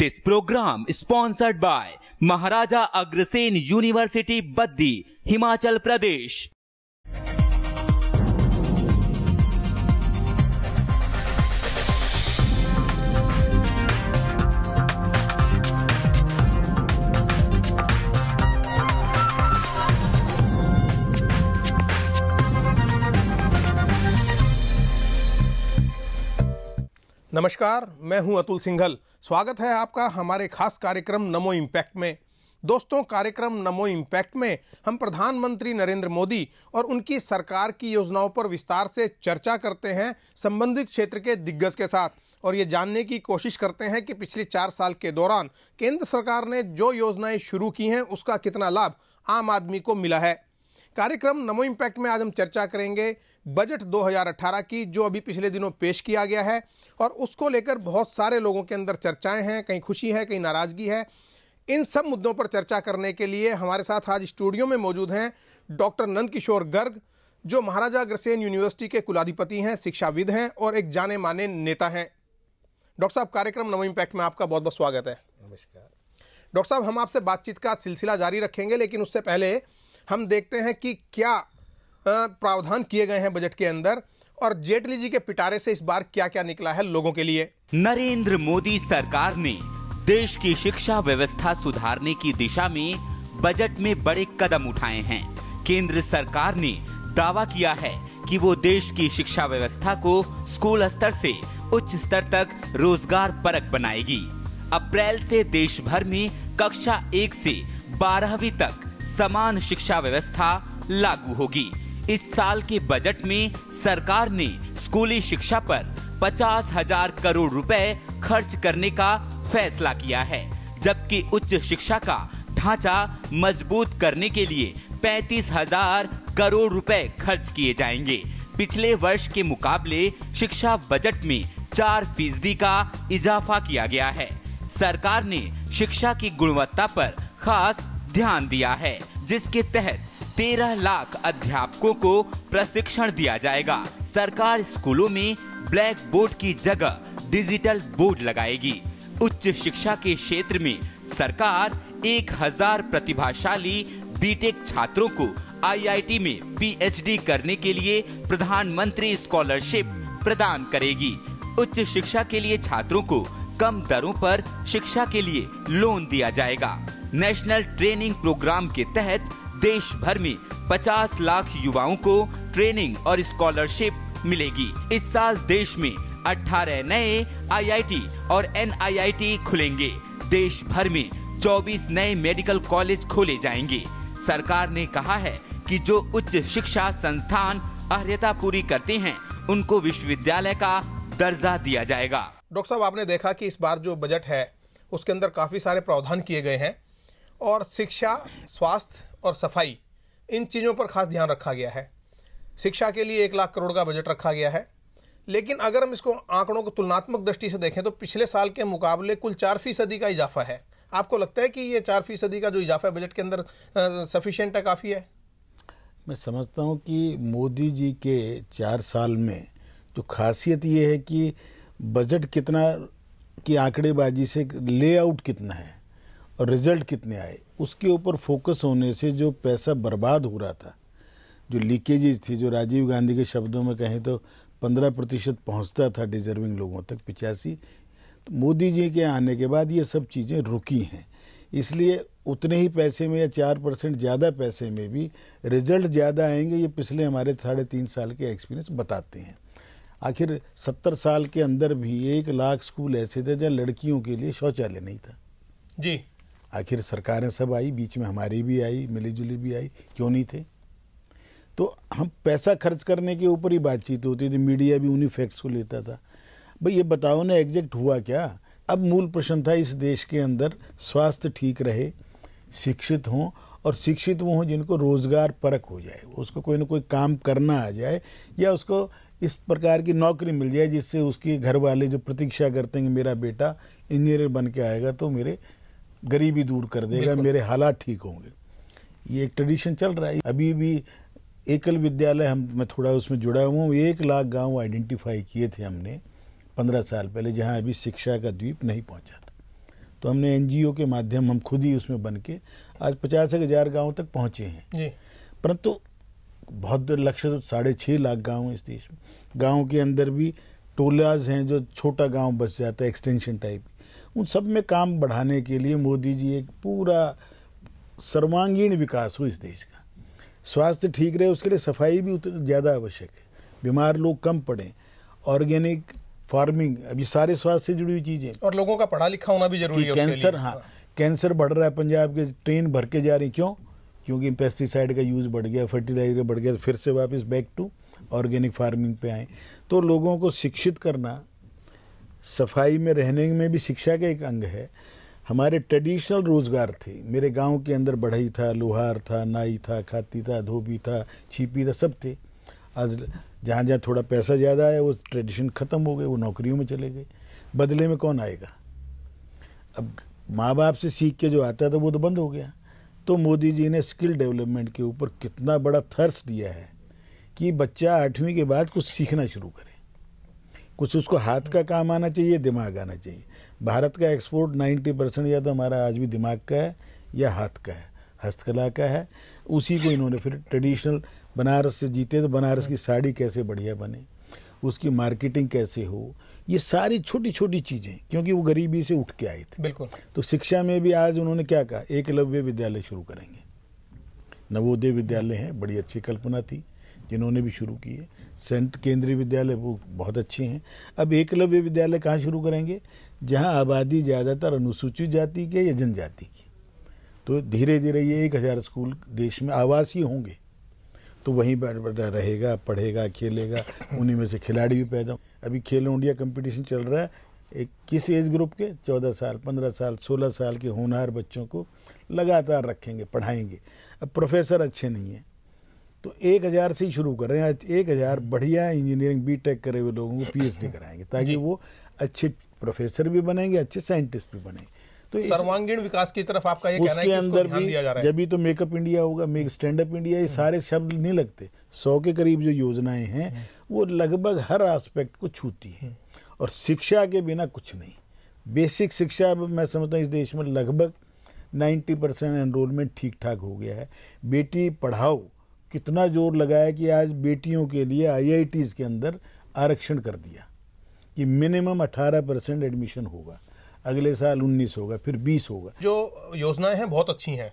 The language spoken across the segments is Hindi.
This program sponsored by Maharaja Agrasen University, Baddi, Himachal Pradesh. नमस्कार, मैं हूं अतुल सिंघल। स्वागत है आपका हमारे खास कार्यक्रम नमो इम्पैक्ट में। दोस्तों, कार्यक्रम नमो इम्पैक्ट में हम प्रधानमंत्री नरेंद्र मोदी और उनकी सरकार की योजनाओं पर विस्तार से चर्चा करते हैं संबंधित क्षेत्र के दिग्गज के साथ, और ये जानने की कोशिश करते हैं कि पिछले 4 साल के दौरान केंद्र सरकार ने जो योजनाएं शुरू की हैं उसका कितना लाभ आम आदमी को मिला है। कार्यक्रम नमो इम्पैक्ट में आज हम चर्चा करेंगे बजट 2018 की, जो अभी पिछले दिनों पेश किया गया है, और उसको लेकर बहुत सारे लोगों के अंदर चर्चाएं हैं, कहीं खुशी है, कहीं नाराजगी है। इन सब मुद्दों पर चर्चा करने के लिए हमारे साथ आज स्टूडियो में मौजूद हैं डॉक्टर नंद किशोर गर्ग, जो महाराजा अग्रसेन यूनिवर्सिटी के कुलाधिपति हैं, शिक्षाविद हैं और एक जाने माने नेता हैं। डॉक्टर साहब, कार्यक्रम नमो इम्पैक्ट में आपका बहुत बहुत स्वागत है। नमस्कार डॉक्टर साहब, हम आपसे बातचीत का सिलसिला जारी रखेंगे, लेकिन उससे पहले हम देखते हैं कि क्या प्रावधान किए गए हैं बजट के अंदर, और जेटली जी के पिटारे से इस बार क्या क्या निकला है लोगों के लिए। नरेंद्र मोदी सरकार ने देश की शिक्षा व्यवस्था सुधारने की दिशा में बजट में बड़े कदम उठाए हैं। केंद्र सरकार ने दावा किया है कि वो देश की शिक्षा व्यवस्था को स्कूल स्तर से उच्च स्तर तक रोजगार परक बनाएगी। अप्रैल से देश भर में कक्षा 1 से 12वीं तक समान शिक्षा व्यवस्था लागू होगी। इस साल के बजट में सरकार ने स्कूली शिक्षा पर 50,000 करोड़ रुपए खर्च करने का फैसला किया है, जबकि उच्च शिक्षा का ढांचा मजबूत करने के लिए 35,000 करोड़ रुपए खर्च किए जाएंगे। पिछले वर्ष के मुकाबले शिक्षा बजट में 4% का इजाफा किया गया है। सरकार ने शिक्षा की गुणवत्ता पर खास ध्यान दिया है, जिसके तहत 13 लाख अध्यापकों को प्रशिक्षण दिया जाएगा। सरकार स्कूलों में ब्लैक बोर्ड की जगह डिजिटल बोर्ड लगाएगी। उच्च शिक्षा के क्षेत्र में सरकार 1000 प्रतिभाशाली बीटेक छात्रों को IIT में PhD करने के लिए प्रधानमंत्री स्कॉलरशिप प्रदान करेगी। उच्च शिक्षा के लिए छात्रों को कम दरों पर शिक्षा के लिए लोन दिया जाएगा। नेशनल ट्रेनिंग प्रोग्राम के तहत देश भर में 50 लाख युवाओं को ट्रेनिंग और स्कॉलरशिप मिलेगी। इस साल देश में 18 नए IIT और NIIT खुलेंगे। देश भर में 24 नए मेडिकल कॉलेज खोले जाएंगे। सरकार ने कहा है कि जो उच्च शिक्षा संस्थान अर्हता पूरी करते हैं, उनको विश्वविद्यालय का दर्जा दिया जाएगा। डॉक्टर साहब, आपने देखा कि इस बार जो बजट है उसके अंदर काफ़ी सारे प्रावधान किए गए हैं, और शिक्षा, स्वास्थ्य और सफाई, इन चीज़ों पर खास ध्यान रखा गया है। शिक्षा के लिए 1 लाख करोड़ का बजट रखा गया है, लेकिन अगर हम इसको आंकड़ों को तुलनात्मक दृष्टि से देखें तो पिछले साल के मुकाबले कुल 4% का इजाफा है। आपको लगता है कि ये 4% का जो इजाफा है बजट के अंदर सफिशिएंट है, काफ़ी है? मैं समझता हूँ कि मोदी जी के 4 साल में जो खासियत ये है कि बजट कितना की आंकड़ेबाजी से लेआउट कितना है और रिजल्ट कितने आए, उसके ऊपर फोकस होने से जो पैसा बर्बाद हो रहा था, जो लीकेजेज थी, जो राजीव गांधी के शब्दों में कहें तो 15% पहुंचता था डिजर्विंग लोगों तक, 85, तो मोदी जी के आने के बाद ये सब चीज़ें रुकी हैं। इसलिए उतने ही पैसे में या 4% ज़्यादा पैसे में भी रिजल्ट ज़्यादा आएंगे, ये पिछले हमारे 3.5 साल के एक्सपीरियंस बताते हैं। आखिर 70 साल के अंदर भी 1 लाख स्कूल ऐसे थे जहाँ लड़कियों के लिए शौचालय नहीं था जी। आखिर सरकारें सब आई, बीच में हमारी भी आई, मिलीजुली भी आई, क्यों नहीं थे? तो हम पैसा खर्च करने के ऊपर ही बातचीत होती थी, मीडिया भी उन्हीं फैक्ट्स को लेता था। भाई ये बताओ ना, एग्जैक्ट हुआ क्या? अब मूल प्रश्न था इस देश के अंदर स्वास्थ्य ठीक रहे, शिक्षित हों, और शिक्षित वो हों जिनको रोजगार परक हो जाए, उसको कोई ना कोई काम करना आ जाए, या उसको इस प्रकार की नौकरी मिल जाए जिससे उसके घर वाले जो प्रतीक्षा करते हैं कि मेरा बेटा इंजीनियर बन के आएगा तो मेरे गरीबी दूर कर देगा, मेरे हालात ठीक होंगे। ये एक ट्रेडिशन चल रहा है। अभी भी एकल विद्यालय मैं थोड़ा उसमें जुड़ा हुआ हूँ, 1 लाख गांव आइडेंटिफाई किए थे हमने 15 साल पहले, जहां अभी शिक्षा का द्वीप नहीं पहुंचा था। तो हमने एनजीओ के माध्यम हम खुद ही उसमें बन के आज 50,000 गाँव तक पहुँचे हैं जी। परंतु बहुत लक्ष्य तो 6.5 लाख गांव हैं इस देश में। गांव के अंदर भी टोलाज हैं जो छोटा गांव बच जाता है एक्सटेंशन टाइप, उन सब में काम बढ़ाने के लिए मोदी जी एक पूरा सर्वांगीण विकास हो इस देश का। स्वास्थ्य ठीक रहे उसके लिए सफाई भी ज़्यादा आवश्यक है, बीमार लोग कम पड़ें, ऑर्गेनिक फार्मिंग, अभी सारे स्वास्थ्य से जुड़ी हुई चीज़ें, और लोगों का पढ़ा लिखा होना भी जरूरी है। कैंसर, हाँ कैंसर बढ़ रहा है, पंजाब के ट्रेन भर के जा रही, क्यों? क्योंकि पेस्टिसाइड का यूज़ बढ़ गया, फर्टिलाइजर बढ़ गया, तो फिर से वापस बैक टू ऑर्गेनिक फार्मिंग पे आए। तो लोगों को शिक्षित करना, सफाई में रहने में भी शिक्षा का एक अंग है। हमारे ट्रेडिशनल रोजगार थे, मेरे गांव के अंदर बढ़ई था, लोहार था, नाई था, खाती था, धोबी था, छिपी था, सब थे। आज जहाँ जहाँ थोड़ा पैसा ज़्यादा है वो ट्रेडिशन ख़त्म हो गए, वो नौकरियों में चले गए, बदले में कौन आएगा? अब माँ बाप से सीख के जो आता था वो तो बंद हो गया। तो मोदी जी ने स्किल डेवलपमेंट के ऊपर कितना बड़ा थर्स दिया है कि बच्चा 8वीं के बाद कुछ सीखना शुरू करे, कुछ उसको हाथ का काम आना चाहिए, दिमाग आना चाहिए। भारत का एक्सपोर्ट 90% या तो हमारा आज भी दिमाग का है या हाथ का है, हस्तकला का है। उसी को इन्होंने फिर ट्रेडिशनल बनारस से जीते, तो बनारस की साड़ी कैसे बढ़िया बने, उसकी मार्केटिंग कैसे हो, ये सारी छोटी छोटी चीज़ें, क्योंकि वो गरीबी से उठ के आए थे। बिल्कुल। तो शिक्षा में भी आज उन्होंने क्या कहा, एकलव्य विद्यालय शुरू करेंगे। नवोदय विद्यालय हैं, बड़ी अच्छी कल्पना थी जिन्होंने भी शुरू की है। सेंट केंद्रीय विद्यालय वो बहुत अच्छे हैं। अब एकलव्य विद्यालय कहाँ शुरू करेंगे? जहाँ आबादी ज़्यादातर अनुसूचित जाति के या जनजाति की। तो धीरे धीरे ये 1000 स्कूल देश में आवासीय होंगे, तो वहीं रहेगा, पढ़ेगा, खेलेगा, उन्हीं में से खिलाड़ी भी पैदा। अभी खेलो इंडिया कंपटीशन चल रहा है, एक किस एज ग्रुप के 14 साल, 15 साल, 16 साल के होनहार बच्चों को लगातार रखेंगे, पढ़ाएंगे। अब प्रोफेसर अच्छे नहीं हैं तो 1000 से ही शुरू कर रहे हैं। आज 1000 बढ़िया इंजीनियरिंग बीटेक करे हुए लोगों को पीएचडी कराएंगे, ताकि वो अच्छे प्रोफेसर भी बनेंगे, अच्छे साइंटिस्ट भी बनेंगे। तो सर्वांगीण विकास की तरफ आपका ये कहना है कि अंदर ध्यान दिया जा रहा है। जब भी तो मेकअप इंडिया होगा, मेक स्टैंड अप इंडिया, ये सारे शब्द नहीं लगते। 100 के करीब जो योजनाएं हैं वो लगभग हर एस्पेक्ट को छूती है, और शिक्षा के बिना कुछ नहीं। बेसिक शिक्षा मैं समझता हूँ इस देश में लगभग 90% एनरोलमेंट ठीक ठाक हो गया है। बेटी पढ़ाओ कितना जोर लगाया कि आज बेटियों के लिए IITs के अंदर आरक्षण कर दिया कि मिनिमम 18% एडमिशन होगा, अगले साल 19 होगा, फिर 20 होगा। जो योजनाएं हैं बहुत अच्छी हैं,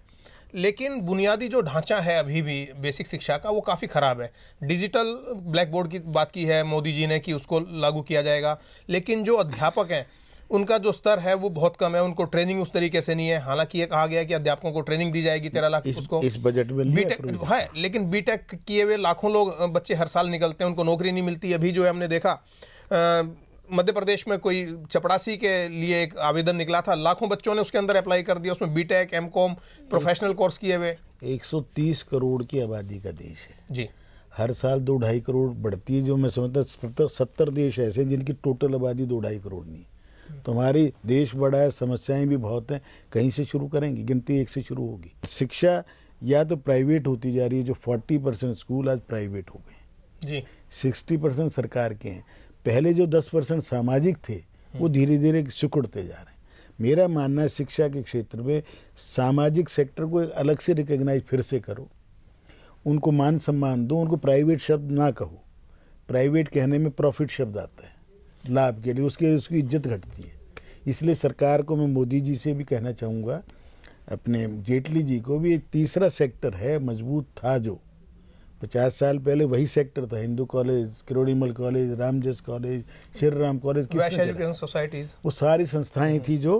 लेकिन बुनियादी जो ढांचा है अभी भी बेसिक शिक्षा का वो काफ़ी ख़राब है। डिजिटल ब्लैक बोर्ड की बात की है मोदी जी ने कि उसको लागू किया जाएगा, लेकिन जो अध्यापक हैं उनका जो स्तर है वो बहुत कम है, उनको ट्रेनिंग उस तरीके से नहीं है। हालांकि ये कहा गया है कि अध्यापकों को ट्रेनिंग दी जाएगी 13 लाख उसको इस बजट में बीटेक है, लेकिन बीटेक किए हुए लाखों लोग बच्चे हर साल निकलते हैं, उनको नौकरी नहीं मिलती। अभी जो है हमने देखा मध्य प्रदेश में कोई चपड़ासी के लिए एक आवेदन निकला था, लाखों बच्चों ने उसके अंदर अप्लाई कर दिया, उसमें बीटेक, एमकॉम, प्रोफेशनल कोर्स किए हुए। 130 करोड़ की आबादी का देश है जी, हर साल 2-2.5 करोड़ बढ़ती है। जो मैं समझता 70 देश ऐसे हैं जिनकी टोटल आबादी 2-2.5 करोड़ नहीं। तो हमारी देश बड़ा है, समस्याएं भी बहुत हैं, कहीं से शुरू करेंगे? गिनती 1 से शुरू होगी। शिक्षा या तो प्राइवेट होती जा रही है, जो 40% स्कूल आज प्राइवेट हो गए जी, 60% सरकार के हैं। पहले जो 10% सामाजिक थे वो धीरे धीरे सिकुड़ते जा रहे हैं। मेरा मानना है शिक्षा के क्षेत्र में सामाजिक सेक्टर को एक अलग से रिकॉग्नाइज फिर से करो, उनको मान सम्मान दो, उनको प्राइवेट शब्द ना कहो। प्राइवेट कहने में प्रॉफिट शब्द आता है, लाभ के लिए, उसकी इज्जत घटती है। इसलिए सरकार को मैं मोदी जी से भी कहना चाहूँगा, अपने जेटली जी को भी, एक तीसरा सेक्टर है मजबूत था जो 50 साल पहले वही सेक्टर था। Hindu college, Kirorimal college, Ramjas college, Shri Ram college, education societies, वो सारी संस्थाएं थी जो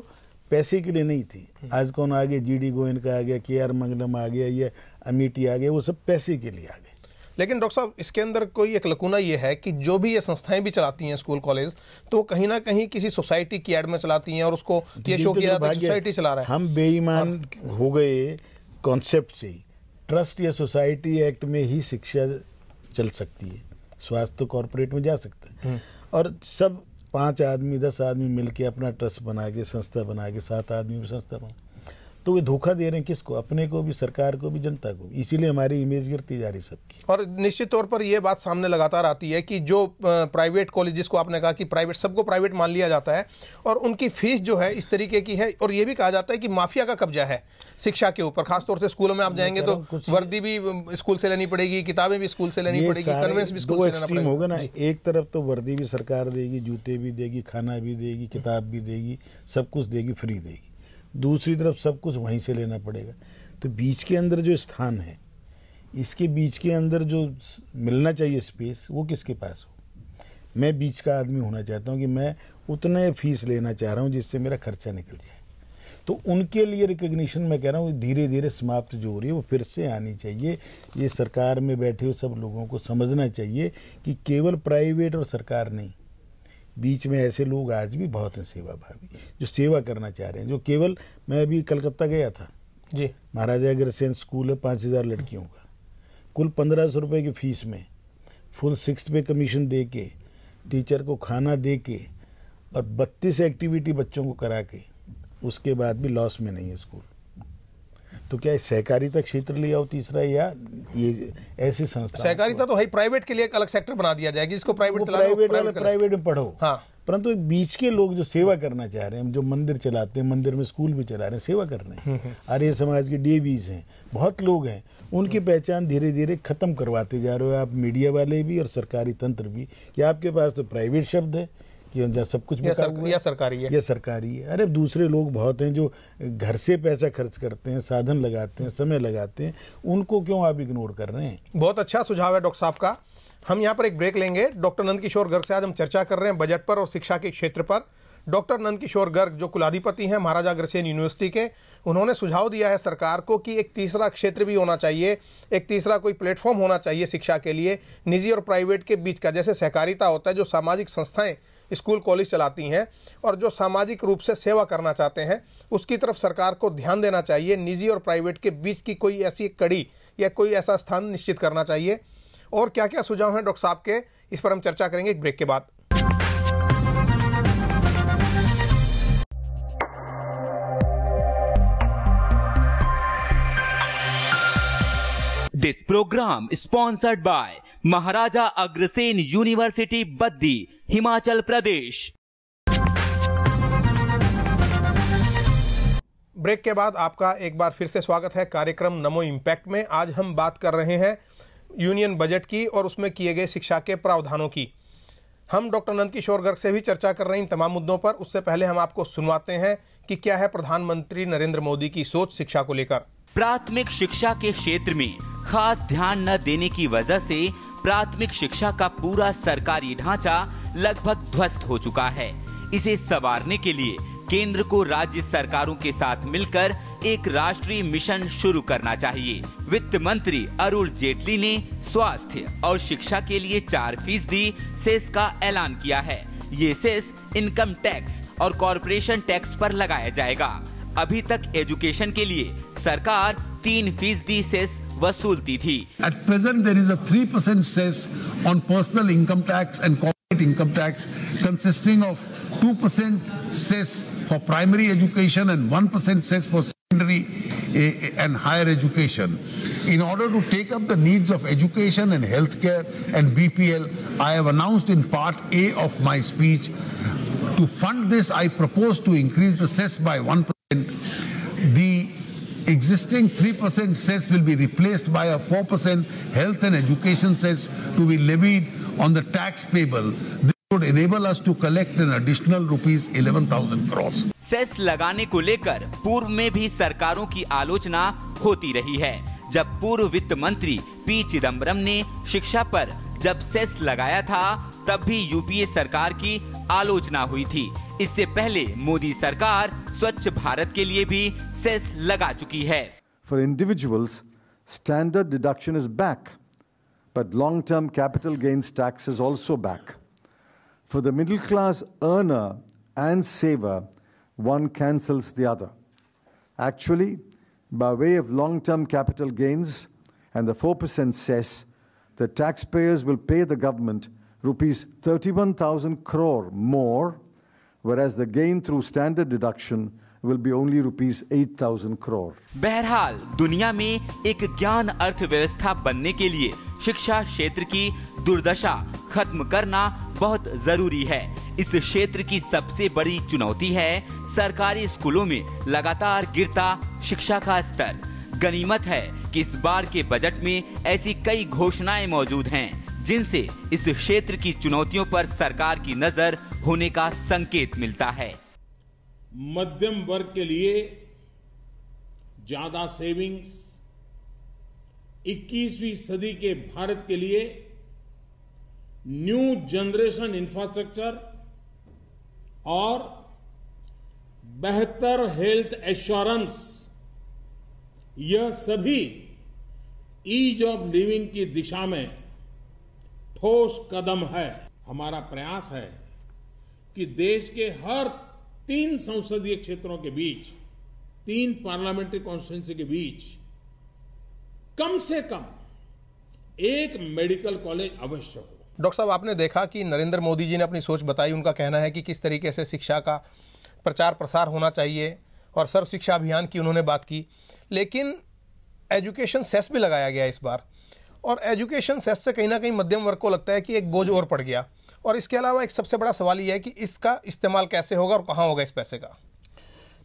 पैसे के लिए नहीं थी। आज कौन आ गया? GD गोयन का आ गया, KR मंगलम आ गया, ये अमेठी आ गया, वो सब पैसे के लिए आ गए। लेकिन डॉक्टर साहब इसके अंदर कोई एक लकूना ये है कि जो भी ये संस्थाएं भी चलाती हैं स्कूल कॉलेज, तो कहीं ना कहीं किसी सोसाइटी की एड में चलाती हैं और उसको ये शो किया जाता है सोसाइटी चला रहा है। हम बेईमान हो गए कॉन्सेप्ट से ही। ट्रस्ट या सोसाइटी एक्ट में ही शिक्षा चल सकती है, स्वास्थ्य तो कॉर्पोरेट में जा सकता है। और सब 5 आदमी 10 आदमी मिलके अपना ट्रस्ट बना के, संस्था बना के, 7 आदमी भी संस्था बना, तो वे धोखा दे रहे हैं किसको? अपने को भी, सरकार को भी, जनता को भी। इसीलिए हमारी इमेज गिरती जा रही सबकी। और निश्चित तौर पर यह बात सामने लगातार आती है कि जो प्राइवेट कॉलेज, जिसको आपने कहा कि प्राइवेट, सबको प्राइवेट मान लिया जाता है और उनकी फीस जो है इस तरीके की है, और ये भी कहा जाता है कि माफिया का कब्जा है शिक्षा के ऊपर। खासतौर से स्कूलों में आप जाएंगे तो वर्दी भी स्कूल से लेनी पड़ेगी, किताबें भी स्कूल से लेनी पड़ेगी, कन्वेंस भी स्कूल से लेना पड़ेगा। होगा ना, एक तरफ तो वर्दी भी सरकार देगी, जूते भी देगी, खाना भी देगी, किताब भी देगी, सब कुछ देगी, फ्री देगी। दूसरी तरफ सब कुछ वहीं से लेना पड़ेगा। तो बीच के अंदर जो स्थान है, इसके बीच के अंदर जो मिलना चाहिए स्पेस, वो किसके पास हो? मैं बीच का आदमी होना चाहता हूँ कि मैं उतने फीस लेना चाह रहा हूँ जिससे मेरा खर्चा निकल जाए। तो उनके लिए रिकग्निशन मैं कह रहा हूँ धीरे धीरे समाप्त जो हो रही है वो फिर से आनी चाहिए। ये सरकार में बैठे हुए सब लोगों को समझना चाहिए कि केवल प्राइवेट और सरकार नहीं, बीच में ऐसे लोग आज भी बहुत हैं सेवाभावी, जो सेवा करना चाह रहे हैं। जो केवल, मैं अभी कलकत्ता गया था जी, महाराजा अग्रसेन स्कूल है, 5000 लड़कियों का, कुल 1500 रुपये की फीस में फुल 6th पे कमीशन दे के, टीचर को खाना दे के और 32 एक्टिविटी बच्चों को करा के, उसके बाद भी लॉस में नहीं है स्कूल। तो क्या सहकारिता क्षेत्र ले आओ तीसरा, या ये ऐसी संस्था? सहकारिता तो है, प्राइवेट के लिए एक अलग सेक्टर बना दिया जाएगा जिसको प्राइवेट प्राइवेट में पढ़ो। हाँ, परंतु बीच के लोग जो सेवा करना चाह रहे हैं, जो मंदिर चलाते हैं, मंदिर में स्कूल भी चला रहे हैं, सेवा कर रहे हैं, आर्य समाज के डीएवीज हैं, बहुत लोग हैं, उनकी पहचान धीरे धीरे खत्म करवाते जा रहे हो आप, मीडिया वाले भी और सरकारी तंत्र भी। कि आपके पास तो प्राइवेट शब्द है कि सब कुछ या सरकारी है, या सरकारी है। अरे दूसरे लोग बहुत हैं जो घर से पैसा खर्च करते हैं, साधन लगाते हैं, समय लगाते हैं, उनको क्यों आप इग्नोर कर रहे हैं? बहुत अच्छा सुझाव है डॉक्टर साहब का। हम यहाँ पर एक ब्रेक लेंगे। डॉक्टर नंदकिशोर गर्ग से आज हम चर्चा कर रहे हैं बजट पर और शिक्षा के क्षेत्र पर। डॉक्टर नंदकिशोर गर्ग जो कुलाधिपति हैं महाराजा अग्रसेन यूनिवर्सिटी के, उन्होंने सुझाव दिया है सरकार को कि एक तीसरा क्षेत्र भी होना चाहिए, एक तीसरा कोई प्लेटफॉर्म होना चाहिए शिक्षा के लिए, निजी और प्राइवेट के बीच का। जैसे सहकारिता होता है, जो सामाजिक संस्थाएं स्कूल कॉलेज चलाती हैं और जो सामाजिक रूप से सेवा करना चाहते हैं, उसकी तरफ सरकार को ध्यान देना चाहिए। निजी और प्राइवेट के बीच की कोई ऐसी कड़ी या कोई ऐसा स्थान निश्चित करना चाहिए। और क्या क्या सुझाव हैं डॉक्टर साहब के, इस पर हम चर्चा करेंगे एक ब्रेक के बाद। This program sponsored by Maharaja Agrasen university Baddi, Himachal Pradesh. Break के बाद आपका एक बार फिर से स्वागत है कार्यक्रम नमो इम्पैक्ट में। आज हम बात कर रहे हैं यूनियन बजट की और उसमें किए गए शिक्षा के प्रावधानों की। हम डॉक्टर नंदकिशोर गर्ग से भी चर्चा कर रहे हैं इन तमाम मुद्दों पर। उससे पहले हम आपको सुनवाते हैं कि क्या है प्रधानमंत्री नरेंद्र मोदी की सोच शिक्षा को लेकर। प्राथमिक शिक्षा के क्षेत्र में खास ध्यान न देने की वजह से प्राथमिक शिक्षा का पूरा सरकारी ढांचा लगभग ध्वस्त हो चुका है। इसे संवारने के लिए केंद्र को राज्य सरकारों के साथ मिलकर एक राष्ट्रीय मिशन शुरू करना चाहिए। वित्त मंत्री अरुण जेटली ने स्वास्थ्य और शिक्षा के लिए 4% सेस का ऐलान किया है। ये सेस इनकम टैक्स और कॉर्पोरेशन टैक्स पर लगाया जाएगा। अभी तक एजुकेशन के लिए सरकार 3% सेस वसूलती थी। At present, there is a 3% cess on personal income tax and corporate income tax, consisting of 2% cess for primary education and 1% cess for secondary and higher education. In order to take up the needs of education and healthcare and BPL, I have announced in Part A of my speech, to fund this, I propose to increase the cess by 1%. The existing 3% cess will be replaced by a 4% health and education cess to be levied on the tax payable. This would enable us to collect an additional rupees 11,000 crores. Cess लगाने को लेकर पूर्व में भी सरकारों की आलोचना होती रही है। जब पूर्व वित्त मंत्री पी चिदम्बरम ने शिक्षा पर जब सेस लगाया था, तब भी यूपीए सरकार की आलोचना हुई थी। इससे पहले मोदी सरकार स्वच्छ भारत के लिए भी सेस लगा चुकी है। For individuals, standard deduction is back, but long-term capital gains tax is also back. For the middle class earner and saver, one cancels the other. Actually, by way of long-term capital gains and the 4% cess, the taxpayers will pay the government rupees 31,000 crore more, whereas the gain through standard deduction will be only rupees 8,000 crore. बहरहाल दुनिया में एक ज्ञान अर्थव्यवस्था बनने के लिए शिक्षा क्षेत्र की दुर्दशा खत्म करना बहुत जरूरी है। इस क्षेत्र की सबसे बड़ी चुनौती है सरकारी स्कूलों में लगातार गिरता शिक्षा का स्तर। गनीमत है कि इस बार के बजट में ऐसी कई घोषणाएं मौजूद हैं जिनसे इस क्षेत्र की चुनौतियों पर सरकार की नजर होने का संकेत मिलता है। मध्यम वर्ग के लिए ज्यादा सेविंग्स, 21वीं सदी के भारत के लिए न्यू जनरेशन इंफ्रास्ट्रक्चर और बेहतर हेल्थ एश्योरेंस, यह सभी ईज ऑफ लिविंग की दिशा में ठोस कदम है। हमारा प्रयास है कि देश के हर 3 संसदीय क्षेत्रों के बीच, 3 पार्लियामेंट्री कॉन्स्टिट्यूंसी के बीच कम से कम एक मेडिकल कॉलेज अवश्य हो। डॉक्टर साहब, आपने देखा कि नरेंद्र मोदी जी ने अपनी सोच बताई। उनका कहना है कि किस तरीके से शिक्षा का प्रचार प्रसार होना चाहिए और सर्व शिक्षा अभियान की उन्होंने बात की। लेकिन एजुकेशन सेस भी लगाया गया इस बार, और एजुकेशन सेस से कहीं ना कहीं मध्यम वर्ग को लगता है कि एक बोझ और पड़ गया। और इसके अलावा एक सबसे बड़ा सवाल यह है कि इसका इस्तेमाल कैसे होगा और कहाँ होगा इस पैसे का।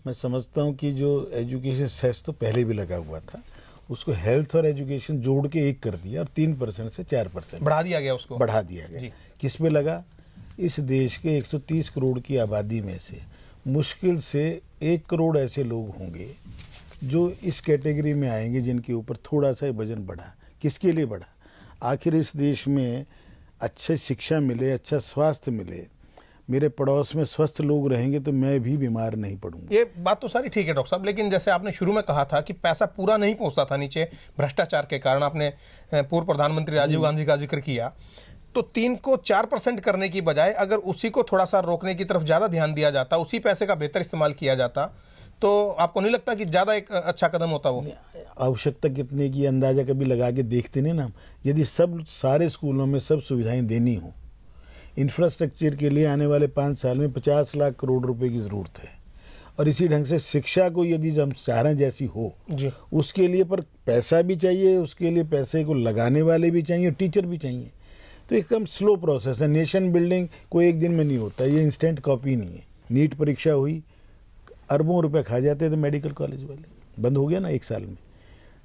मैं समझता हूँ कि जो एजुकेशन सेस तो पहले भी लगा हुआ था, उसको हेल्थ और एजुकेशन जोड़ के 1 कर दिया और 3% से 4% बढ़ा दिया गया, उसको बढ़ा दिया गया। किस पे लगा? इस देश के 130 करोड़ की आबादी में से मुश्किल से 1 करोड़ ऐसे लोग होंगे जो इस कैटेगरी में आएंगे जिनके ऊपर थोड़ा सा वजन बढ़ा। किसके लिए बढ़ा? आखिर इस देश में अच्छी शिक्षा मिले, अच्छा स्वास्थ्य मिले, मेरे पड़ोस में स्वस्थ लोग रहेंगे तो मैं भी बीमार नहीं पड़ूंगा। ये बात तो सारी ठीक है डॉक्टर साहब, लेकिन जैसे आपने शुरू में कहा था कि पैसा पूरा नहीं पहुंचता था नीचे भ्रष्टाचार के कारण। आपने पूर्व प्रधानमंत्री राजीव गांधी का जिक्र किया, तो 3 को 4% करने की बजाय अगर उसी को थोड़ा सा रोकने की तरफ ज्यादा ध्यान दिया जाता, उसी पैसे का बेहतर इस्तेमाल किया जाता, तो आपको नहीं लगता कि ज्यादा एक अच्छा कदम होता? वो आवश्यकता कितने की अंदाजा कभी लगा के देखते नहीं ना। यदि सब सारे स्कूलों में सब सुविधाएं देनी हो, इंफ्रास्ट्रक्चर के लिए आने वाले 5 साल में 50 लाख करोड़ रुपए की जरूरत है, और इसी ढंग से शिक्षा को यदि हम चाह रहे हैं जैसी हो जी, उसके लिए पर पैसा भी चाहिए, उसके लिए पैसे को लगाने वाले भी चाहिए, टीचर भी चाहिए। तो एकदम स्लो प्रोसेस है। नेशन बिल्डिंग कोई एक दिन में नहीं होता, ये इंस्टेंट कॉपी नहीं है। नीट परीक्षा हुई, अरबों रुपए खा जाते थे मेडिकल कॉलेज वाले, बंद हो गया ना 1 साल में।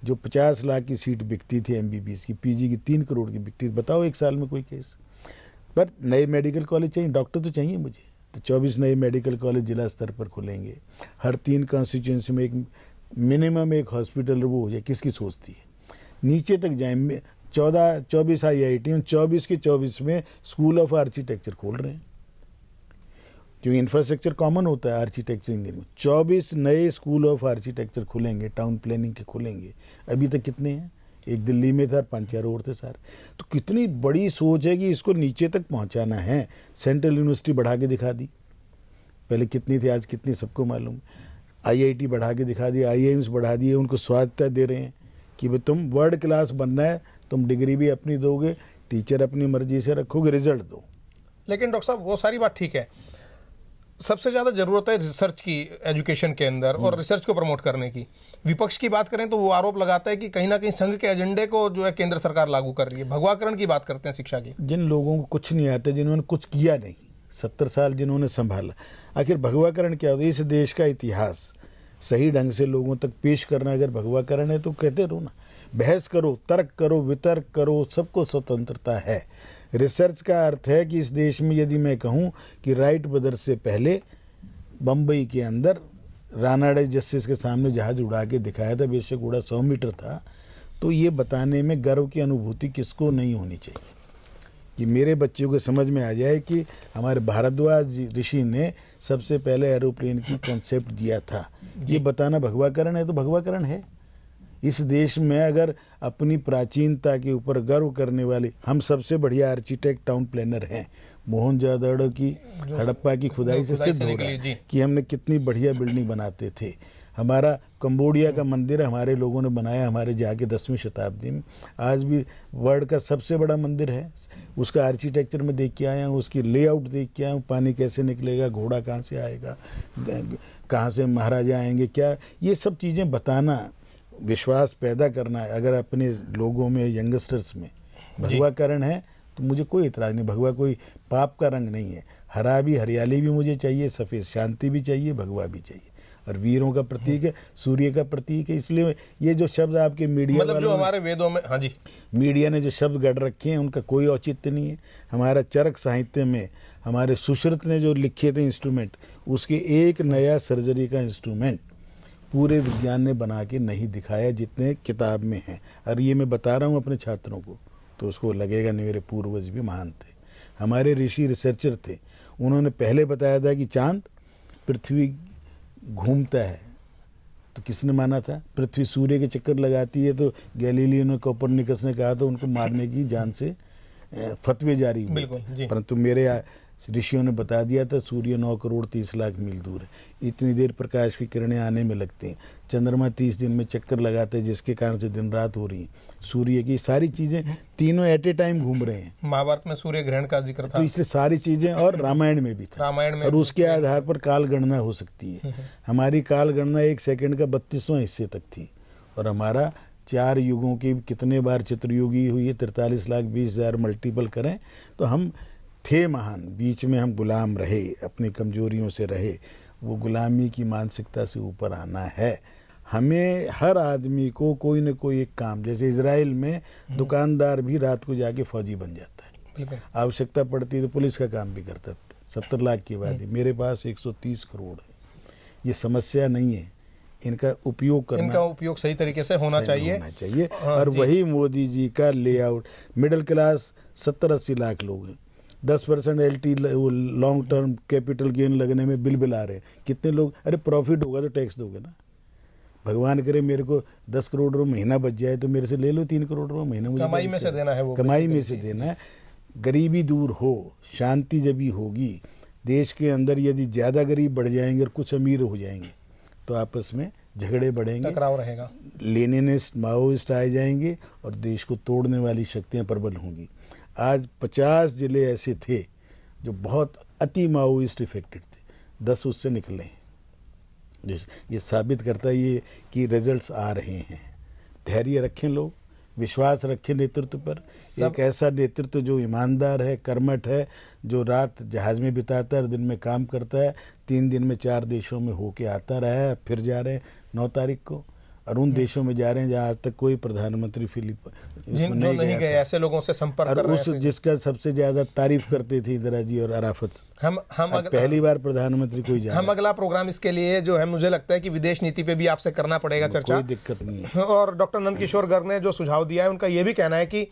जो 50 लाख की सीट बिकती थी MBBS की, PG की 3 करोड़ की बिकती थी, बताओ 1 साल में कोई केस। पर नए मेडिकल कॉलेज चाहिए, डॉक्टर तो चाहिए मुझे, तो 24 नए मेडिकल कॉलेज जिला स्तर पर खुलेंगे। हर 3 कॉन्स्टिट्यूंसी में एक मिनिमम एक हॉस्पिटल वो हो जाए। किसकी सोचती है? नीचे तक जाए। 24 IIT, 24 के 24 में स्कूल ऑफ आर्किटेक्चर खोल रहे हैं, क्योंकि इंफ्रास्ट्रक्चर कॉमन होता है आर्किटेक्चर इंजीनियरिंग। 24 नए स्कूल ऑफ आर्किटेक्चर खुलेंगे, टाउन प्लानिंग के खुलेंगे। अभी तक कितने हैं? एक दिल्ली में था, 5-4 और थे सर। तो कितनी बड़ी सोच है कि इसको नीचे तक पहुंचाना है। सेंट्रल यूनिवर्सिटी बढ़ा के दिखा दी, पहले कितनी थी आज कितनी सबको मालूम। IIT बढ़ा के दिखा दी, IIMs बढ़ा दिए, उनको स्वायत्तता दे रहे हैं कि भाई तुम वर्ल्ड क्लास बनना है, तुम डिग्री भी अपनी दोगे, टीचर अपनी मर्जी से रखोगे, रिजल्ट दो। लेकिन डॉक्टर साहब वो सारी बात ठीक है, सबसे ज्यादा जरूरत है रिसर्च की एजुकेशन के अंदर और रिसर्च को प्रमोट करने की। विपक्ष की बात करें तो वो आरोप लगाता है कि कहीं ना कहीं संघ के एजेंडे को जो है केंद्र सरकार लागू कर रही है। भगवाकरण की बात करते हैं शिक्षा की। जिन लोगों को कुछ नहीं आता, जिन्होंने कुछ किया नहीं, 70 साल जिन्होंने संभाला, आखिर भगवाकरण क्या होता है? इस देश का इतिहास सही ढंग से लोगों तक पेश करना अगर भगवाकरण है तो कहते रहो ना, बहस करो, तर्क करो, वितर्क करो, सबको स्वतंत्रता है। रिसर्च का अर्थ है कि इस देश में यदि मैं कहूं कि राइट ब्रदर्स से पहले बम्बई के अंदर रानाडे जस्टिस के सामने जहाज उड़ा के दिखाया था, बेशक उड़ा 100 मीटर था, तो ये बताने में गर्व की अनुभूति किसको नहीं होनी चाहिए कि मेरे बच्चों को समझ में आ जाए कि हमारे भारद्वाज ऋषि ने सबसे पहले एरोप्लेन की कॉन्सेप्ट दिया था। ये बताना भगवाकरण है तो भगवाकरण है। इस देश में अगर अपनी प्राचीनता के ऊपर गर्व करने वाले, हम सबसे बढ़िया आर्किटेक्ट टाउन प्लानर हैं। मोहनजोदड़ो की हड़प्पा की खुदाई से सिद्ध हो रहा है कि हमने कितनी बढ़िया बिल्डिंग बनाते थे। हमारा कंबोडिया का मंदिर हमारे लोगों ने बनाया, हमारे जाके 10वीं शताब्दी में, आज भी वर्ल्ड का सबसे बड़ा मंदिर है। उसका आर्किटेक्चर में देख के आया हूँ, उसकी लेआउट देख के आया हूँ, पानी कैसे निकलेगा, घोड़ा कहाँ से आएगा, कहाँ से महाराजा आएंगे, क्या, ये सब चीज़ें बताना, विश्वास पैदा करना है। अगर अपने लोगों में, यंगस्टर्स में भगवाकरण है तो मुझे कोई इतराज़ नहीं। भगवा कोई पाप का रंग नहीं है, हरा भी, हरियाली भी मुझे चाहिए, सफ़ेद शांति भी चाहिए, भगवा भी चाहिए, और वीरों का प्रतीक है, सूर्य का प्रतीक है। इसलिए ये जो शब्द आपके मीडिया, मतलब जो हमारे वेदों में, हाँ जी, मीडिया ने जो शब्द गढ़ रखे हैं उनका कोई औचित्य नहीं है। हमारा चरक साहित्य में हमारे सुश्रुत ने जो लिखे थे इंस्ट्रूमेंट, उसके एक नया सर्जरी का इंस्ट्रूमेंट पूरे विज्ञान ने बना के नहीं दिखाया जितने किताब में हैं। और ये मैं बता रहा हूँ अपने छात्रों को, तो उसको लगेगा नहीं मेरे पूर्वज भी महान थे, हमारे ऋषि रिसर्चर थे। उन्होंने पहले बताया था कि चांद पृथ्वी घूमता है, तो किसने माना था? पृथ्वी सूर्य के चक्कर लगाती है, तो गैलीलियो ने, कोपरनिकस ने कहा था उनको मारने की जान से फतवे जारी हुए, परंतु मेरे ऋषियों ने बता दिया था सूर्य 9 करोड़ 30 लाख मील दूर है, इतनी देर प्रकाश की किरणें आने में लगती हैं, चंद्रमा 30 दिन में चक्कर लगाते हैं, जिसके कारण से दिन रात हो रही है, सूर्य की सारी चीजें तीनों एट ए टाइम घूम रहे हैं। महाभारत में सूर्य ग्रहण का जिक्र था, तो इसलिए सारी चीजें, और रामायण में भी था, रामायण में, और उसके आधार पर काल गणना हो सकती है। हमारी काल गणना 1 सेकंड का 32वां हिस्से तक थी, और हमारा 4 युगों की कितने बार चित्रयुगी हुई है, 43,20,000 मल्टीपल करें तो हम थे महान। बीच में हम गुलाम रहे, अपनी कमजोरियों से रहे, वो गुलामी की मानसिकता से ऊपर आना है। हमें हर आदमी को कोई न कोई एक काम, जैसे इजराइल में दुकानदार भी रात को जाके फौजी बन जाता है, आवश्यकता पड़ती है तो पुलिस का काम भी करता है। 70 लाख की आबादी, मेरे पास 130 करोड़ है। ये समस्या नहीं है, इनका उपयोग करना, इनका उपयोग सही तरीके से होना चाहिए। और वही मोदी जी का लेआउट, मिडिल क्लास 70-80 लाख लोग हैं, 10% LT long term capital gain लगने में बिल आ रहे हैं। कितने लोग, अरे प्रॉफिट होगा तो टैक्स दोगे ना, भगवान करे मेरे को 10 करोड़ रुपये महीना बच जाए तो मेरे से ले लो 3 करोड़ रुपये महीना, मुझे कमाई में से देना है, वो कमाई में से देना है। गरीबी दूर हो, शांति जब ही होगी देश के अंदर। यदि ज़्यादा गरीब बढ़ जाएंगे और कुछ अमीर हो जाएंगे तो आपस में झगड़े बढ़ेंगे, टकराव रहेगा, लेनिनिस्ट माओइस्ट आ जाएंगे और देश को तोड़ने वाली शक्तियां प्रबल होंगी। आज 50 जिले ऐसे थे जो बहुत अति माओइस्ट इफेक्टेड थे, 10 उससे निकले हैं। ये साबित करता है ये कि रिजल्ट्स आ रहे हैं। धैर्य रखें लोग, विश्वास रखें नेतृत्व पर, एक ऐसा नेतृत्व जो ईमानदार है, कर्मठ है, जो रात जहाज में बिताता है और दिन में काम करता है, 3 दिन में 4 देशों में होके आता रहा है, फिर जा रहे हैं 9 तारीख को, और उन देशों में जा रहे हैं जहाँ आज तक कोई प्रधानमंत्री नहीं गए, ऐसे लोगों से संपर्क कर रहे हैं। जिसका सबसे ज्यादा तारीफ करते थे इंदिरा जी और अराफत, हम पहली बार प्रधानमंत्री कोई जा, हम अगला प्रोग्राम इसके लिए जो है, मुझे लगता है कि विदेश नीति पे भी आपसे करना पड़ेगा चर्चा, कोई दिक्कत नहीं है। और डॉक्टर नंदकिशोर गर्ग ने जो सुझाव दिया है, उनका ये भी कहना है कि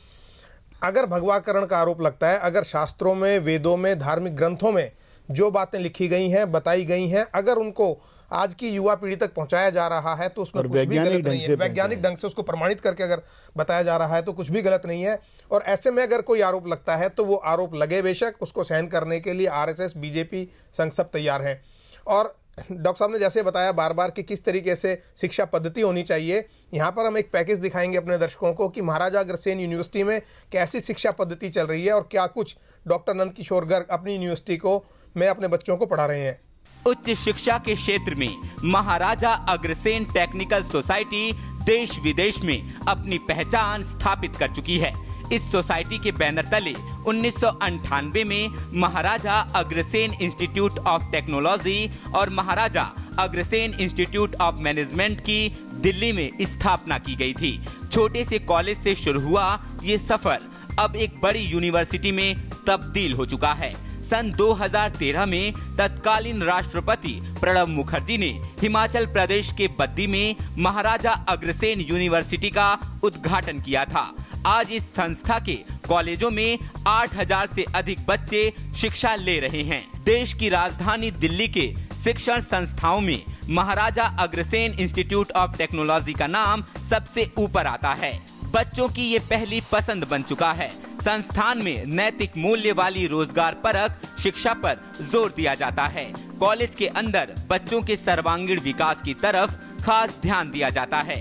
अगर भगवाकरण का आरोप लगता है, अगर शास्त्रों में, वेदों में, धार्मिक ग्रंथों में जो बातें लिखी गई हैं, बताई गई हैं, अगर उनको आज की युवा पीढ़ी तक पहुंचाया जा रहा है तो उसमें कुछ भी गलत नहीं है। वैज्ञानिक ढंग से उसको प्रमाणित करके अगर बताया जा रहा है तो कुछ भी गलत नहीं है। और ऐसे में अगर कोई आरोप लगता है तो वो आरोप लगे बेशक, उसको सहन करने के लिए RSS, BJP संघ सब तैयार हैं। और डॉक्टर साहब ने जैसे बताया बार बार कि किस तरीके से शिक्षा पद्धति होनी चाहिए, यहाँ पर हम एक पैकेज दिखाएंगे अपने दर्शकों को कि महाराजा अग्रसेन यूनिवर्सिटी में कैसी शिक्षा पद्धति चल रही है और क्या कुछ डॉक्टर नंदकिशोर गर्ग अपनी यूनिवर्सिटी को में अपने बच्चों को पढ़ा रहे हैं। उच्च शिक्षा के क्षेत्र में महाराजा अग्रसेन टेक्निकल सोसाइटी देश विदेश में अपनी पहचान स्थापित कर चुकी है। इस सोसाइटी के बैनर तले 1998 में Maharaja Agrasen institute of technology और Maharaja Agrasen institute of management की दिल्ली में स्थापना की गई थी। छोटे से कॉलेज से शुरू हुआ ये सफर अब एक बड़ी यूनिवर्सिटी में तब्दील हो चुका है। सन 2013 में तत्कालीन राष्ट्रपति प्रणब मुखर्जी ने हिमाचल प्रदेश के बद्दी में महाराजा अग्रसेन यूनिवर्सिटी का उद्घाटन किया था। आज इस संस्था के कॉलेजों में 8,000 से अधिक बच्चे शिक्षा ले रहे हैं। देश की राजधानी दिल्ली के शिक्षण संस्थाओं में Maharaja Agrasen institute of technology का नाम सबसे ऊपर आता है। बच्चों की ये पहली पसंद बन चुका है। संस्थान में नैतिक मूल्य वाली रोजगार परक शिक्षा पर जोर दिया जाता है। कॉलेज के अंदर बच्चों के सर्वांगीण विकास की तरफ खास ध्यान दिया जाता है।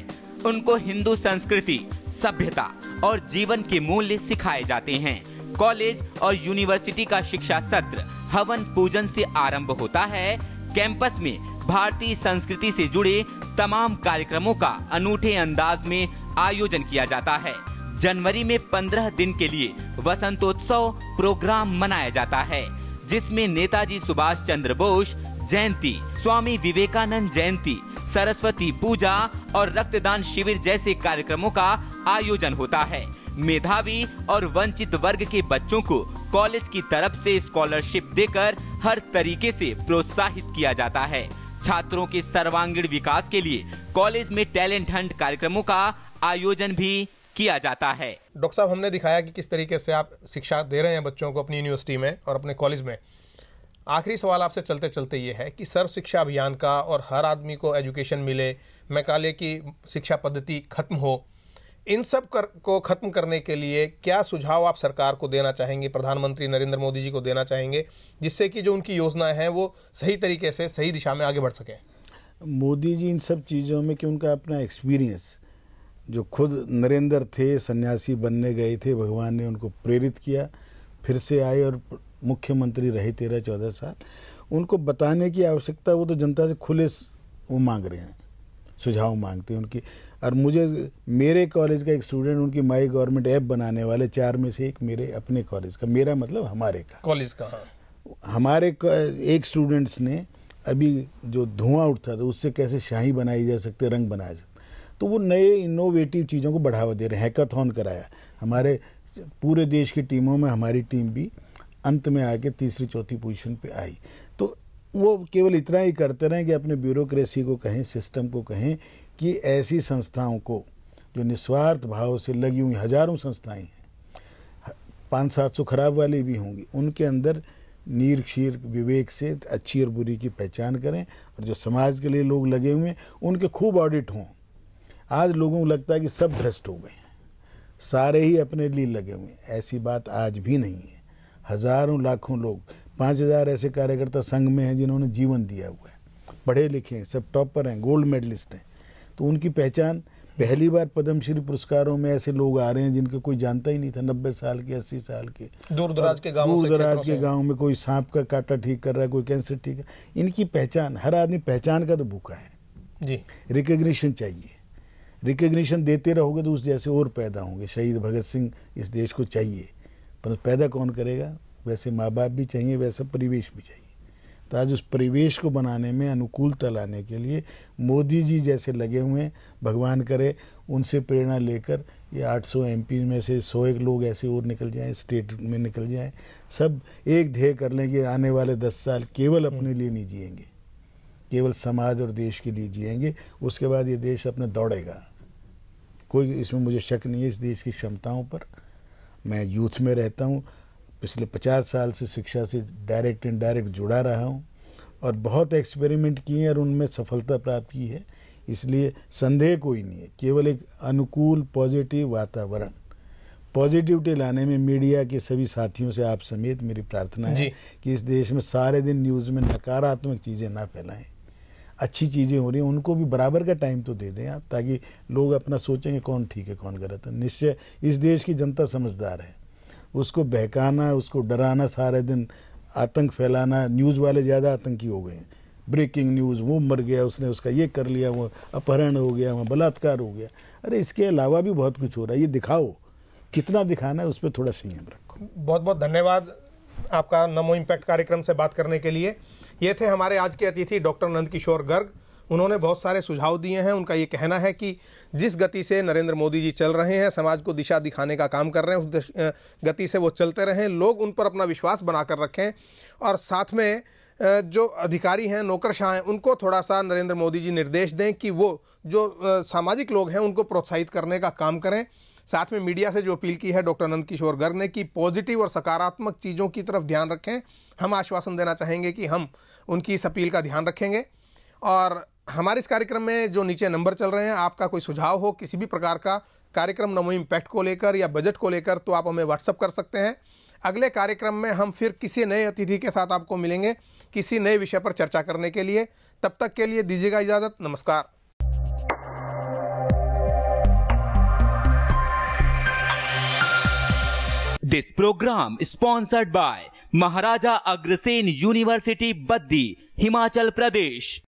उनको हिंदू संस्कृति, सभ्यता और जीवन के मूल्य सिखाए जाते हैं। कॉलेज और यूनिवर्सिटी का शिक्षा सत्र हवन पूजन से आरंभ होता है। कैंपस में भारतीय संस्कृति से जुड़े तमाम कार्यक्रमों का अनूठे अंदाज में आयोजन किया जाता है। जनवरी में 15 दिन के लिए वसंतोत्सव प्रोग्राम मनाया जाता है, जिसमें नेताजी सुभाष चंद्र बोस जयंती, स्वामी विवेकानंद जयंती, सरस्वती पूजा और रक्तदान शिविर जैसे कार्यक्रमों का आयोजन होता है। मेधावी और वंचित वर्ग के बच्चों को कॉलेज की तरफ से स्कॉलरशिप देकर हर तरीके से प्रोत्साहित किया जाता है। छात्रों के सर्वांगीण विकास के लिए कॉलेज में टैलेंट हंट कार्यक्रमों का आयोजन भी किया जाता है। डॉक्टर साहब, हमने दिखाया कि किस तरीके से आप शिक्षा दे रहे हैं बच्चों को अपनी यूनिवर्सिटी में और अपने कॉलेज में। आखिरी सवाल आपसे चलते चलते ये है कि सर्व शिक्षा अभियान का और हर आदमी को एजुकेशन मिले, मैकाले की शिक्षा पद्धति खत्म हो, इन सब को खत्म करने के लिए क्या सुझाव आप सरकार को देना चाहेंगे, प्रधानमंत्री नरेंद्र मोदी जी को देना चाहेंगे, जिससे कि जो उनकी योजनाएं हैं वो सही तरीके से सही दिशा में आगे बढ़ सकें? मोदी जी इन सब चीज़ों में कि उनका अपना एक्सपीरियंस, जो खुद नरेंद्र थे, सन्यासी बनने गए थे, भगवान ने उनको प्रेरित किया, फिर से आए और मुख्यमंत्री रहे 13-14 साल, उनको बताने की आवश्यकता, वो तो जनता से खुले वो मांग रहे हैं, सुझाव मांगते हैं उनकी। और मुझे मेरे कॉलेज का एक स्टूडेंट, उनकी माई गवर्नमेंट ऐप बनाने वाले 4 में से एक मेरे अपने कॉलेज का, मेरा मतलब हमारे का कॉलेज का, हमारे एक स्टूडेंट्स ने अभी जो धुआं उठता था उससे कैसे शाही बनाई जा सकती, रंग बनाया जा सकता, तो वो नए इनोवेटिव चीज़ों को बढ़ावा दे रहे हैं। हैकाथॉन कराया हमारे पूरे देश की टीमों में, हमारी टीम भी अंत में आके 3री-4थी पोजीशन पे आई। तो वो केवल इतना ही करते रहें कि अपने ब्यूरोक्रेसी को कहें, सिस्टम को कहें कि ऐसी संस्थाओं को जो निस्वार्थ भाव से लगी हुई हजारों संस्थाएं हैं, 500-700 खराब वाली भी होंगी, उनके अंदर नीर क्षीर विवेक से अच्छी और बुरी की पहचान करें, और जो समाज के लिए लोग लगे हुए हैं उनके खूब ऑडिट हों। आज लोगों को लगता है कि सब भ्रष्ट हो गए हैं, सारे ही अपने लिए लगे हुए हैं, ऐसी बात आज भी नहीं है। हजारों लाखों लोग, 5000 ऐसे कार्यकर्ता संघ में हैं जिन्होंने जीवन दिया हुआ है, पढ़े लिखे हैं, सब टॉपर हैं, गोल्ड मेडलिस्ट हैं, तो उनकी पहचान पहली बार पद्मश्री पुरस्कारों में ऐसे लोग आ रहे हैं जिनका कोई जानता ही नहीं था, 90 साल के, 80 साल के, दूर दराज के गांव में कोई सांप का कांटा ठीक कर रहा है, कोई कैंसर ठीक है। इनकी पहचान, हर आदमी पहचान का तो भूखा है जी। रिकग्निशन चाहिए, रिकग्निशन देते रहोगे तो उस जैसे और पैदा होंगे। शहीद भगत सिंह इस देश को चाहिए, पर पैदा कौन करेगा? वैसे माँ बाप भी चाहिए, वैसा परिवेश भी चाहिए। तो आज उस परिवेश को बनाने में अनुकूलता लाने के लिए मोदी जी जैसे लगे हुए हैं, भगवान करे उनसे प्रेरणा लेकर ये 800 MP में से 101 लोग ऐसे और निकल जाएं, स्टेट में निकल जाएं, सब एक ध्येय कर लें कि आने वाले 10 साल केवल अपने लिए नहीं जिएंगे, केवल समाज और देश के लिए जिएंगे। उसके बाद ये देश अपने दौड़ेगा, कोई इसमें मुझे शक नहीं है इस देश की क्षमताओं पर। मैं यूथ में रहता हूँ, पिछले 50 साल से शिक्षा से डायरेक्ट इनडायरेक्ट जुड़ा रहा हूँ और बहुत एक्सपेरिमेंट किए हैं और उनमें सफलता प्राप्त की है, इसलिए संदेह कोई नहीं है। केवल एक अनुकूल पॉजिटिव वातावरण, पॉजिटिविटी लाने में मीडिया के सभी साथियों से आप समेत मेरी प्रार्थना है कि इस देश में सारे दिन न्यूज़ में नकारात्मक चीज़ें ना फैलाएं, अच्छी चीज़ें हो रही हैं उनको भी बराबर का टाइम तो दे दें आप, ताकि लोग अपना सोचेंगे कौन ठीक है कौन गलत है। निश्चय इस देश की जनता समझदार है, उसको बहकाना, उसको डराना, सारे दिन आतंक फैलाना, न्यूज़ वाले ज़्यादा आतंकी हो गए हैं। ब्रेकिंग न्यूज़, वो मर गया, उसने उसका ये कर लिया, वो अपहरण हो गया, वो बलात्कार हो गया। अरे इसके अलावा भी बहुत कुछ हो रहा है, ये दिखाओ, कितना दिखाना है उस पर थोड़ा संयम रखो। बहुत बहुत धन्यवाद आपका नमो इम्पैक्ट कार्यक्रम से बात करने के लिए। ये थे हमारे आज के अतिथि डॉक्टर नंदकिशोर गर्ग। उन्होंने बहुत सारे सुझाव दिए हैं। उनका ये कहना है कि जिस गति से नरेंद्र मोदी जी चल रहे हैं, समाज को दिशा दिखाने का काम कर रहे हैं, उस गति से वो चलते रहें, लोग उन पर अपना विश्वास बनाकर रखें और साथ में जो अधिकारी हैं, नौकरशाह हैं, उनको थोड़ा सा नरेंद्र मोदी जी निर्देश दें कि वो जो सामाजिक लोग हैं उनको प्रोत्साहित करने का काम करें। साथ में मीडिया से जो अपील की है डॉक्टर नंदकिशोर गर्ग ने कि पॉजिटिव और सकारात्मक चीज़ों की तरफ ध्यान रखें। हम आश्वासन देना चाहेंगे कि हम उनकी इस अपील का ध्यान रखेंगे। और हमारे इस कार्यक्रम में जो नीचे नंबर चल रहे हैं, आपका कोई सुझाव हो किसी भी प्रकार का कार्यक्रम नमो इम्पैक्ट को लेकर या बजट को लेकर, तो आप हमें व्हाट्सअप कर सकते हैं। अगले कार्यक्रम में हम फिर किसी नए अतिथि के साथ आपको मिलेंगे किसी नए विषय पर चर्चा करने के लिए। तब तक के लिए दीजिएगा इजाज़त। नमस्कार। This program sponsored by Maharaja Agrasen University, Baddi, Himachal Pradesh.